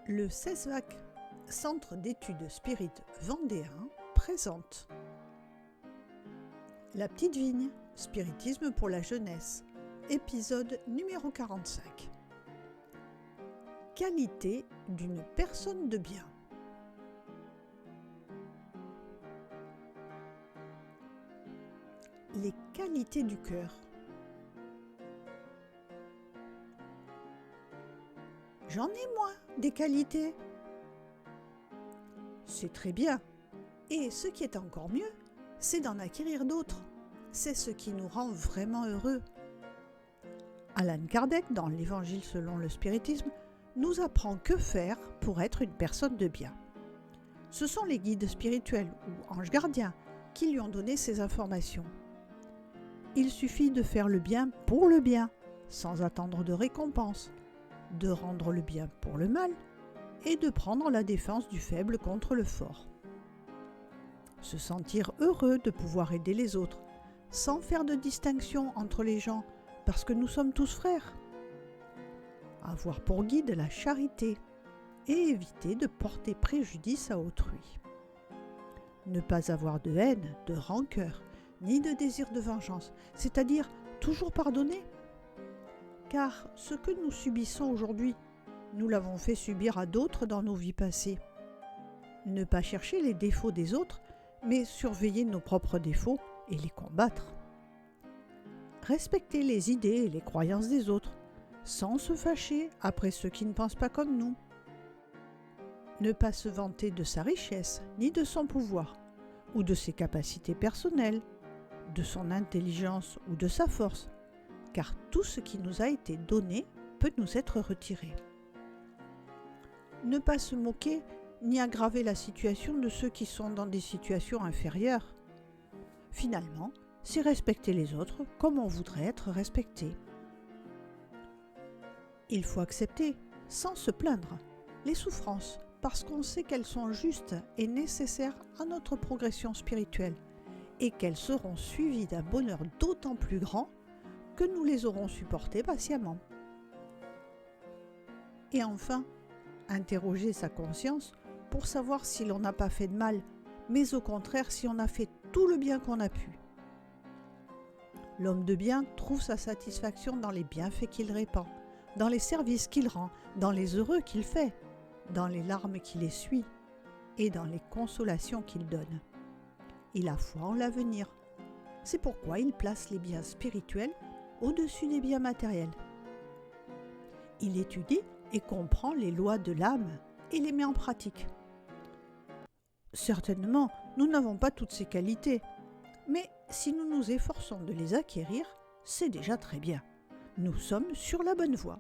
Le CESVAC, Centre d'études spirites vendéen, présente La Petite Vigne, spiritisme pour la jeunesse, épisode numéro 45. Qualité d'une personne de bien. Les qualités du cœur. J'en ai moins des qualités. C'est très bien. Et ce qui est encore mieux, c'est d'en acquérir d'autres. C'est ce qui nous rend vraiment heureux. Alan Kardec, dans l'Évangile selon le spiritisme, nous apprend que faire pour être une personne de bien. Ce sont les guides spirituels ou anges gardiens qui lui ont donné ces informations. Il suffit de faire le bien pour le bien, sans attendre de récompense, de rendre le bien pour le mal et de prendre la défense du faible contre le fort. Se sentir heureux de pouvoir aider les autres, sans faire de distinction entre les gens, parce que nous sommes tous frères. Avoir pour guide la charité et éviter de porter préjudice à autrui. Ne pas avoir de haine, de rancœur, ni de désir de vengeance, c'est-à-dire toujours pardonner. Car ce que nous subissons aujourd'hui, nous l'avons fait subir à d'autres dans nos vies passées. Ne pas chercher les défauts des autres, mais surveiller nos propres défauts et les combattre. Respecter les idées et les croyances des autres, sans se fâcher après ceux qui ne pensent pas comme nous. Ne pas se vanter de sa richesse, ni de son pouvoir, ou de ses capacités personnelles, de son intelligence ou de sa force, car tout ce qui nous a été donné peut nous être retiré. Ne pas se moquer ni aggraver la situation de ceux qui sont dans des situations inférieures. Finalement, c'est respecter les autres comme on voudrait être respecté. Il faut accepter, sans se plaindre, les souffrances parce qu'on sait qu'elles sont justes et nécessaires à notre progression spirituelle et qu'elles seront suivies d'un bonheur d'autant plus grand que nous les aurons supportées patiemment. Et enfin, interroger sa conscience pour savoir si l'on n'a pas fait de mal, mais au contraire si on a fait tout le bien qu'on a pu. L'homme de bien trouve sa satisfaction dans les bienfaits qu'il répand, dans les services qu'il rend, dans les heureux qu'il fait, dans les larmes qu'il essuie et dans les consolations qu'il donne. Il a foi en l'avenir. C'est pourquoi il place les biens spirituels au-dessus des biens matériels. Il étudie et comprend les lois de l'âme et les met en pratique. Certainement, nous n'avons pas toutes ces qualités, mais si nous nous efforçons de les acquérir, c'est déjà très bien. Nous sommes sur la bonne voie.